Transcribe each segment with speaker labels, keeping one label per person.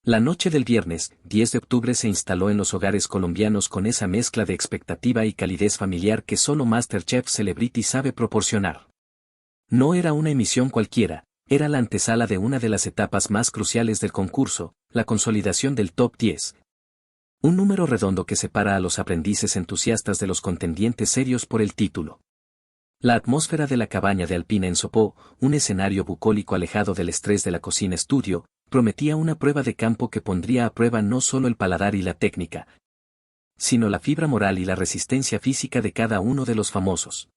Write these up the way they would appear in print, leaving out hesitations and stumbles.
Speaker 1: La noche del viernes, 10 de octubre se instaló en los hogares colombianos con esa mezcla de expectativa y calidez familiar que solo MasterChef Celebrity sabe proporcionar. No era una emisión cualquiera, era la antesala de una de las etapas más cruciales del concurso, la consolidación del Top 10. Un número redondo que separa a los aprendices entusiastas de los contendientes serios por el título. La atmósfera de la cabaña de Alpina en Sopó, un escenario bucólico alejado del estrés de la cocina estudio, prometía una prueba de campo que pondría a prueba no solo el paladar y la técnica, sino la fibra moral y la resistencia física de cada uno de los famosos.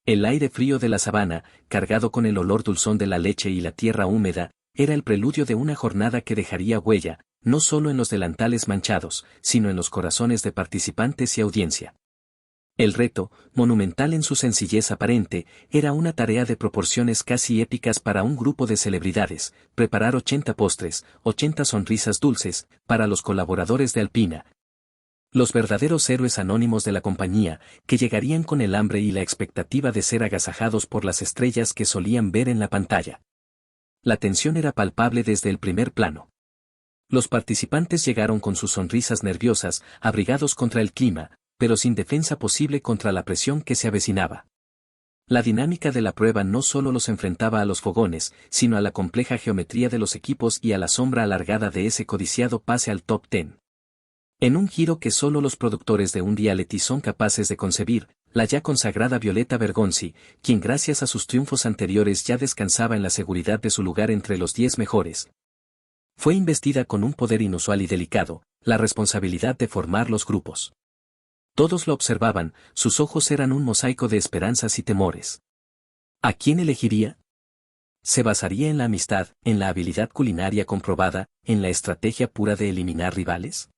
Speaker 1: El aire frío de la sabana, cargado con el olor dulzón de la leche y la tierra húmeda, era el preludio de una jornada que dejaría huella, no solo en los delantales manchados, sino en los corazones de participantes y audiencia. El reto, monumental en su sencillez aparente, era una tarea de proporciones casi épicas para un grupo de celebridades, preparar 80 postres, 80 sonrisas dulces, para los colaboradores de Alpina. Los verdaderos héroes anónimos de la compañía, que llegarían con el hambre y la expectativa de ser agasajados por las estrellas que solían ver en la pantalla. La tensión era palpable desde el primer plano. Los participantes llegaron con sus sonrisas nerviosas, abrigados contra el clima, pero sin defensa posible contra la presión que se avecinaba. La dinámica de la prueba no solo los enfrentaba a los fogones, sino a la compleja geometría de los equipos y a la sombra alargada de ese codiciado pase al top 10. En un giro que solo los productores de un reality son capaces de concebir, la ya consagrada Violeta Bergonzi, quien gracias a sus triunfos anteriores ya descansaba en la seguridad de su lugar entre los 10 mejores, fue investida con un poder inusual y delicado, la responsabilidad de formar los grupos. Todos lo observaban, sus ojos eran un mosaico de esperanzas y temores. ¿A quién elegiría? ¿Se basaría en la amistad, en la habilidad culinaria comprobada, en la estrategia pura de eliminar rivales?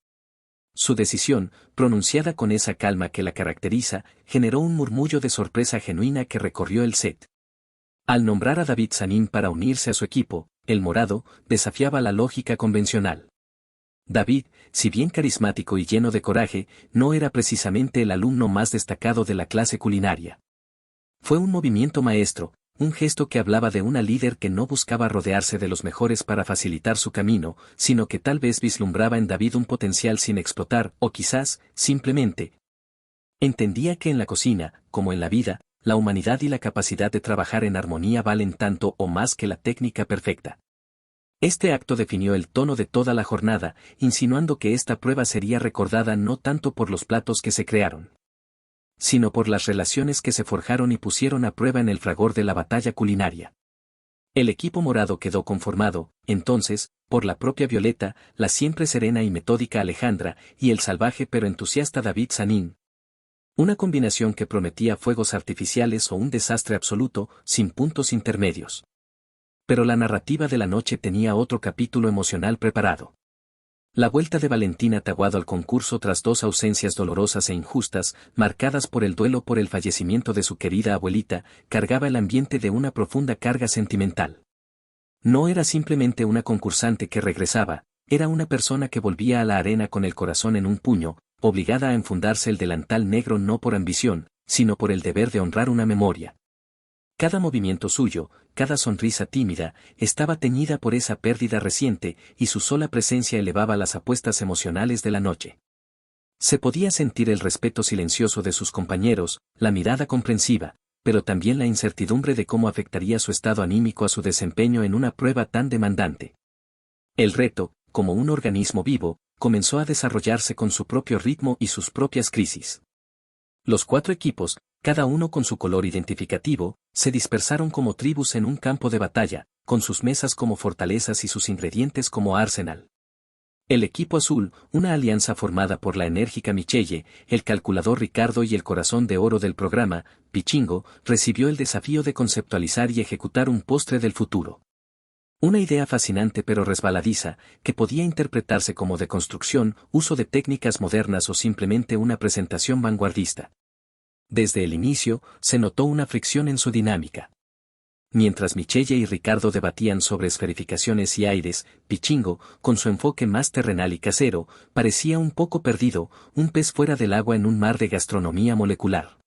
Speaker 1: Su decisión, pronunciada con esa calma que la caracteriza, generó un murmullo de sorpresa genuina que recorrió el set. Al nombrar a David Sanín para unirse a su equipo, el morado, desafiaba la lógica convencional. David, si bien carismático y lleno de coraje, no era precisamente el alumno más destacado de la clase culinaria. Fue un movimiento maestro, un gesto que hablaba de una líder que no buscaba rodearse de los mejores para facilitar su camino, sino que tal vez vislumbraba en David un potencial sin explotar, o quizás, simplemente, entendía que en la cocina, como en la vida, la humanidad y la capacidad de trabajar en armonía valen tanto o más que la técnica perfecta. Este acto definió el tono de toda la jornada, insinuando que esta prueba sería recordada no tanto por los platos que se crearon, sino por las relaciones que se forjaron y pusieron a prueba en el fragor de la batalla culinaria. El equipo morado quedó conformado, entonces, por la propia Violeta, la siempre serena y metódica Alejandra, y el salvaje pero entusiasta David Sanín. Una combinación que prometía fuegos artificiales o un desastre absoluto, sin puntos intermedios. Pero la narrativa de la noche tenía otro capítulo emocional preparado. La vuelta de Valentina Taguado al concurso tras 2 ausencias dolorosas e injustas, marcadas por el duelo por el fallecimiento de su querida abuelita, cargaba el ambiente de una profunda carga sentimental. No era simplemente una concursante que regresaba, era una persona que volvía a la arena con el corazón en un puño, obligada a enfundarse el delantal negro no por ambición, sino por el deber de honrar una memoria. Cada movimiento suyo, cada sonrisa tímida, estaba teñida por esa pérdida reciente, y su sola presencia elevaba las apuestas emocionales de la noche. Se podía sentir el respeto silencioso de sus compañeros, la mirada comprensiva, pero también la incertidumbre de cómo afectaría su estado anímico a su desempeño en una prueba tan demandante. El reto, como un organismo vivo, comenzó a desarrollarse con su propio ritmo y sus propias crisis. Los 4 equipos, cada uno con su color identificativo, se dispersaron como tribus en un campo de batalla, con sus mesas como fortalezas y sus ingredientes como arsenal. El equipo azul, una alianza formada por la enérgica Michelle, el calculador Ricardo y el corazón de oro del programa, Pichingo, recibió el desafío de conceptualizar y ejecutar un postre del futuro. Una idea fascinante pero resbaladiza, que podía interpretarse como deconstrucción, uso de técnicas modernas o simplemente una presentación vanguardista. Desde el inicio, se notó una fricción en su dinámica. Mientras Michelle y Ricardo debatían sobre esferificaciones y aires, Pichingo, con su enfoque más terrenal y casero, parecía un poco perdido, un pez fuera del agua en un mar de gastronomía molecular.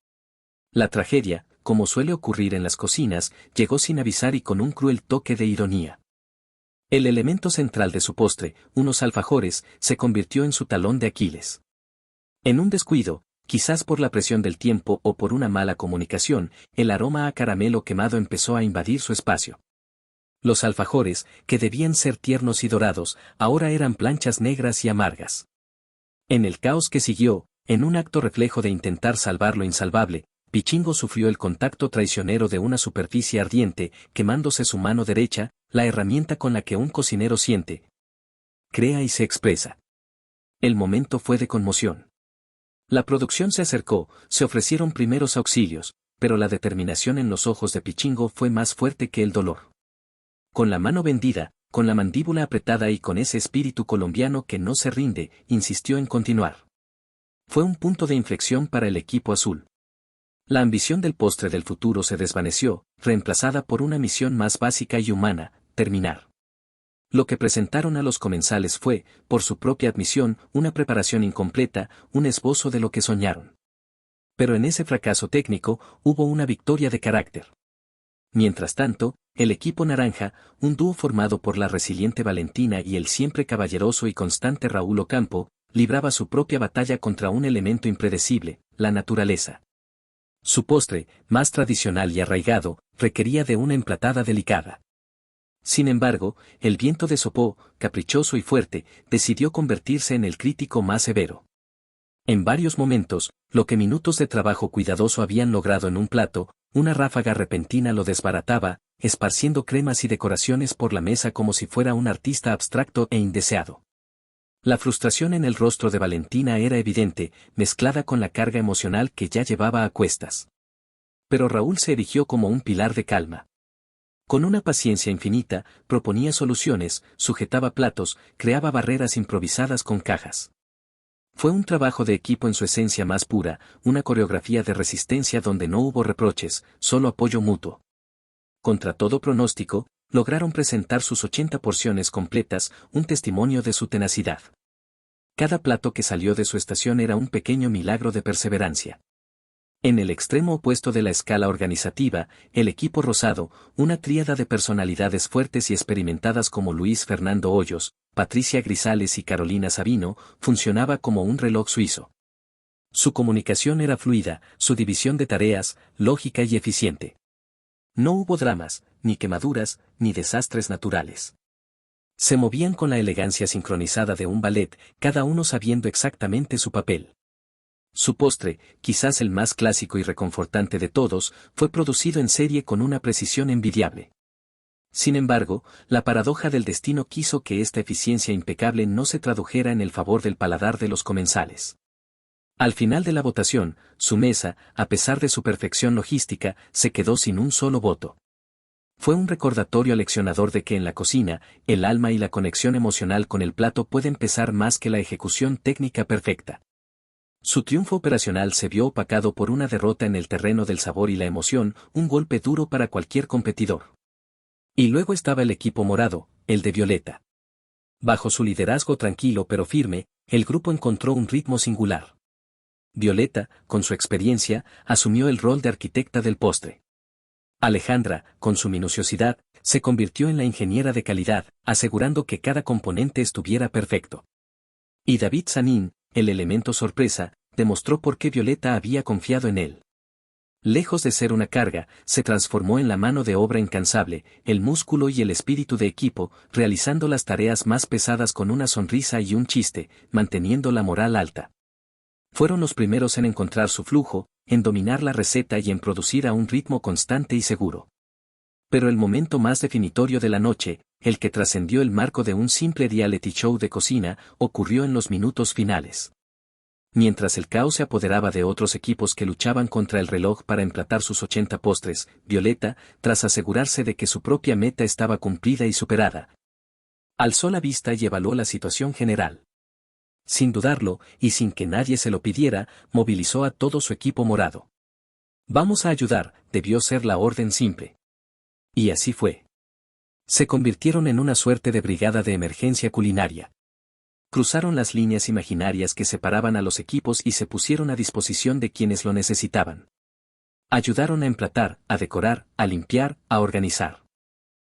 Speaker 1: La tragedia, como suele ocurrir en las cocinas, llegó sin avisar y con un cruel toque de ironía. El elemento central de su postre, unos alfajores, se convirtió en su talón de Aquiles. En un descuido, quizás por la presión del tiempo o por una mala comunicación, el aroma a caramelo quemado empezó a invadir su espacio. Los alfajores, que debían ser tiernos y dorados, ahora eran planchas negras y amargas. En el caos que siguió, en un acto reflejo de intentar salvar lo insalvable, Pichingo sufrió el contacto traicionero de una superficie ardiente, quemándose su mano derecha, la herramienta con la que un cocinero siente, crea y se expresa. El momento fue de conmoción. La producción se acercó, se ofrecieron primeros auxilios, pero la determinación en los ojos de Pichingo fue más fuerte que el dolor. Con la mano vendida, con la mandíbula apretada y con ese espíritu colombiano que no se rinde, insistió en continuar. Fue un punto de inflexión para el equipo azul. La ambición del postre del futuro se desvaneció, reemplazada por una misión más básica y humana, terminar. Lo que presentaron a los comensales fue, por su propia admisión, una preparación incompleta, un esbozo de lo que soñaron. Pero en ese fracaso técnico, hubo una victoria de carácter. Mientras tanto, el equipo naranja, un dúo formado por la resiliente Valentina y el siempre caballeroso y constante Raúl Ocampo, libraba su propia batalla contra un elemento impredecible, la naturaleza. Su postre, más tradicional y arraigado, requería de una emplatada delicada. Sin embargo, el viento de Sopó, caprichoso y fuerte, decidió convertirse en el crítico más severo. En varios momentos, lo que minutos de trabajo cuidadoso habían logrado en un plato, una ráfaga repentina lo desbarataba, esparciendo cremas y decoraciones por la mesa como si fuera un artista abstracto e indeseado. La frustración en el rostro de Valentina era evidente, mezclada con la carga emocional que ya llevaba a cuestas. Pero Raúl se erigió como un pilar de calma. Con una paciencia infinita, proponía soluciones, sujetaba platos, creaba barreras improvisadas con cajas. Fue un trabajo de equipo en su esencia más pura, una coreografía de resistencia donde no hubo reproches, solo apoyo mutuo. Contra todo pronóstico, lograron presentar sus 80 porciones completas, un testimonio de su tenacidad. Cada plato que salió de su estación era un pequeño milagro de perseverancia. En el extremo opuesto de la escala organizativa, el equipo rosado, una tríada de personalidades fuertes y experimentadas como Luis Fernando Hoyos, Patricia Grisales y Carolina Sabino, funcionaba como un reloj suizo. Su comunicación era fluida, su división de tareas, lógica y eficiente. No hubo dramas, ni quemaduras, ni desastres naturales. Se movían con la elegancia sincronizada de un ballet, cada uno sabiendo exactamente su papel. Su postre, quizás el más clásico y reconfortante de todos, fue producido en serie con una precisión envidiable. Sin embargo, la paradoja del destino quiso que esta eficiencia impecable no se tradujera en el favor del paladar de los comensales. Al final de la votación, su mesa, a pesar de su perfección logística, se quedó sin un solo voto. Fue un recordatorio aleccionador de que en la cocina, el alma y la conexión emocional con el plato pueden pesar más que la ejecución técnica perfecta. Su triunfo operacional se vio opacado por una derrota en el terreno del sabor y la emoción, un golpe duro para cualquier competidor. Y luego estaba el equipo morado, el de Violeta. Bajo su liderazgo tranquilo pero firme, el grupo encontró un ritmo singular. Violeta, con su experiencia, asumió el rol de arquitecta del postre. Alejandra, con su minuciosidad, se convirtió en la ingeniera de calidad, asegurando que cada componente estuviera perfecto. Y David Sanín, el elemento sorpresa, demostró por qué Violeta había confiado en él. Lejos de ser una carga, se transformó en la mano de obra incansable, el músculo y el espíritu de equipo, realizando las tareas más pesadas con una sonrisa y un chiste, manteniendo la moral alta. Fueron los primeros en encontrar su flujo, en dominar la receta y en producir a un ritmo constante y seguro. Pero el momento más definitorio de la noche, el que trascendió el marco de un simple reality show de cocina, ocurrió en los minutos finales. Mientras el caos se apoderaba de otros equipos que luchaban contra el reloj para emplatar sus 80 postres, Violeta, tras asegurarse de que su propia meta estaba cumplida y superada, alzó la vista y evaluó la situación general. Sin dudarlo, y sin que nadie se lo pidiera, movilizó a todo su equipo morado. «Vamos a ayudar», debió ser la orden simple. Y así fue. Se convirtieron en una suerte de brigada de emergencia culinaria. Cruzaron las líneas imaginarias que separaban a los equipos y se pusieron a disposición de quienes lo necesitaban. Ayudaron a emplatar, a decorar, a limpiar, a organizar.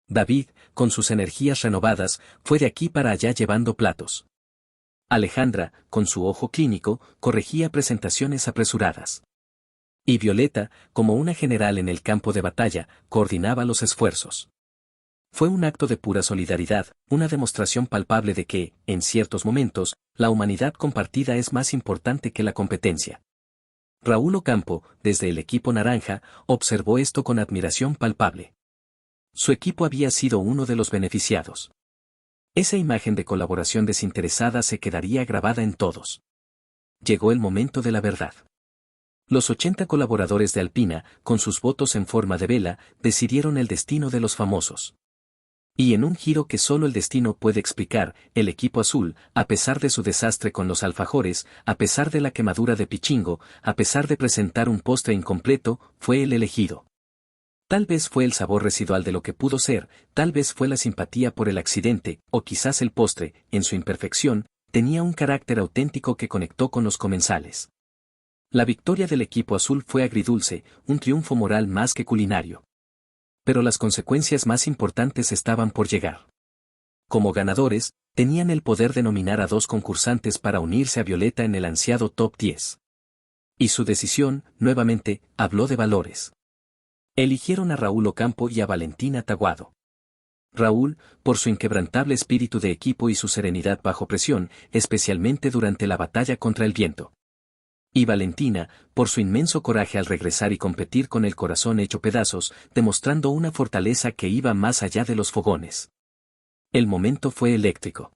Speaker 1: David, con sus energías renovadas, fue de aquí para allá llevando platos. Alejandra, con su ojo clínico, corregía presentaciones apresuradas. Y Violeta, como una general en el campo de batalla, coordinaba los esfuerzos. Fue un acto de pura solidaridad, una demostración palpable de que, en ciertos momentos, la humanidad compartida es más importante que la competencia. Raúl Ocampo, desde el equipo naranja, observó esto con admiración palpable. Su equipo había sido uno de los beneficiados. Esa imagen de colaboración desinteresada se quedaría grabada en todos. Llegó el momento de la verdad. Los 80 colaboradores de Alpina, con sus votos en forma de vela, decidieron el destino de los famosos. Y en un giro que solo el destino puede explicar, el equipo azul, a pesar de su desastre con los alfajores, a pesar de la quemadura de Pichingo, a pesar de presentar un postre incompleto, fue el elegido. Tal vez fue el sabor residual de lo que pudo ser, tal vez fue la simpatía por el accidente, o quizás el postre, en su imperfección, tenía un carácter auténtico que conectó con los comensales. La victoria del equipo azul fue agridulce, un triunfo moral más que culinario. Pero las consecuencias más importantes estaban por llegar. Como ganadores, tenían el poder de nominar a 2 concursantes para unirse a Violeta en el ansiado top 10. Y su decisión, nuevamente, habló de valores. Eligieron a Raúl Ocampo y a Valentina Taguado. Raúl, por su inquebrantable espíritu de equipo y su serenidad bajo presión, especialmente durante la batalla contra el viento. Y Valentina, por su inmenso coraje al regresar y competir con el corazón hecho pedazos, demostrando una fortaleza que iba más allá de los fogones. El momento fue eléctrico.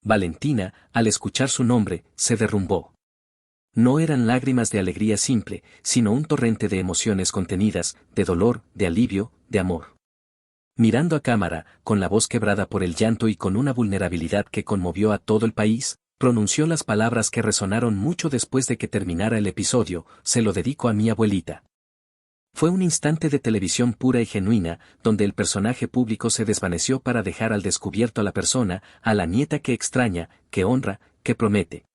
Speaker 1: Valentina, al escuchar su nombre, se derrumbó. No eran lágrimas de alegría simple, sino un torrente de emociones contenidas, de dolor, de alivio, de amor. Mirando a cámara, con la voz quebrada por el llanto y con una vulnerabilidad que conmovió a todo el país, pronunció las palabras que resonaron mucho después de que terminara el episodio: se lo dedico a mi abuelita. Fue un instante de televisión pura y genuina, donde el personaje público se desvaneció para dejar al descubierto a la persona, a la nieta que extraña, que honra, que promete.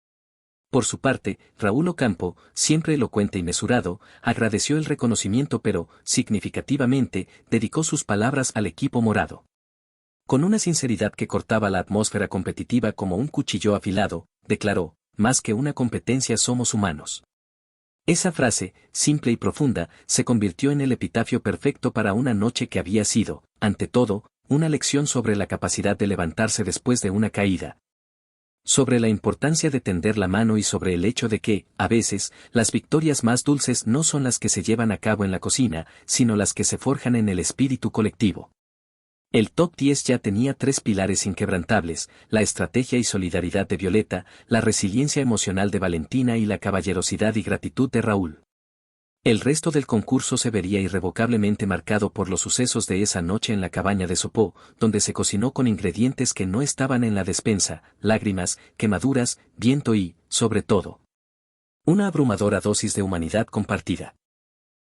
Speaker 1: Por su parte, Raúl Ocampo, siempre elocuente y mesurado, agradeció el reconocimiento pero, significativamente, dedicó sus palabras al equipo morado. Con una sinceridad que cortaba la atmósfera competitiva como un cuchillo afilado, declaró: más que una competencia somos humanos. Esa frase, simple y profunda, se convirtió en el epitafio perfecto para una noche que había sido, ante todo, una lección sobre la capacidad de levantarse después de una caída. Sobre la importancia de tender la mano y sobre el hecho de que, a veces, las victorias más dulces no son las que se llevan a cabo en la cocina, sino las que se forjan en el espíritu colectivo. El top 10 ya tenía 3 pilares inquebrantables: la estrategia y solidaridad de Violeta, la resiliencia emocional de Valentina y la caballerosidad y gratitud de Raúl. El resto del concurso se vería irrevocablemente marcado por los sucesos de esa noche en la cabaña de Sopó, donde se cocinó con ingredientes que no estaban en la despensa: lágrimas, quemaduras, viento y, sobre todo, una abrumadora dosis de humanidad compartida.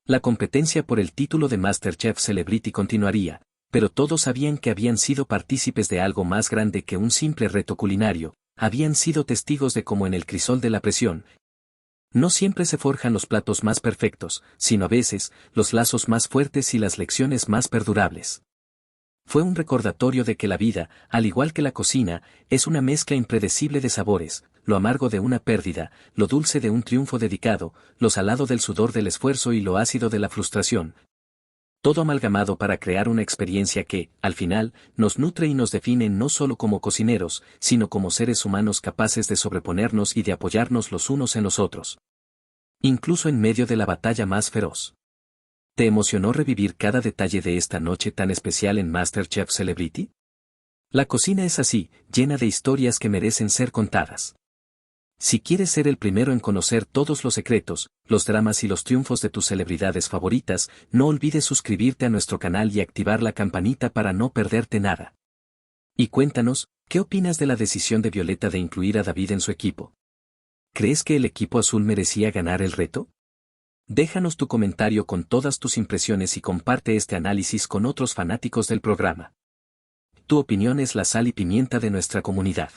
Speaker 1: La competencia por el título de MasterChef Celebrity continuaría, pero todos sabían que habían sido partícipes de algo más grande que un simple reto culinario, habían sido testigos de cómo en el crisol de la presión, no siempre se forjan los platos más perfectos, sino a veces, los lazos más fuertes y las lecciones más perdurables. Fue un recordatorio de que la vida, al igual que la cocina, es una mezcla impredecible de sabores: lo amargo de una pérdida, lo dulce de un triunfo dedicado, lo salado del sudor del esfuerzo y lo ácido de la frustración. Todo amalgamado para crear una experiencia que, al final, nos nutre y nos define no solo como cocineros, sino como seres humanos capaces de sobreponernos y de apoyarnos los unos en los otros. Incluso en medio de la batalla más feroz. ¿Te emocionó revivir cada detalle de esta noche tan especial en MasterChef Celebrity? La cocina es así, llena de historias que merecen ser contadas. Si quieres ser el primero en conocer todos los secretos, los dramas y los triunfos de tus celebridades favoritas, no olvides suscribirte a nuestro canal y activar la campanita para no perderte nada. Y cuéntanos, ¿qué opinas de la decisión de Violeta de incluir a David en su equipo? ¿Crees que el equipo azul merecía ganar el reto? Déjanos tu comentario con todas tus impresiones y comparte este análisis con otros fanáticos del programa. Tu opinión es la sal y pimienta de nuestra comunidad.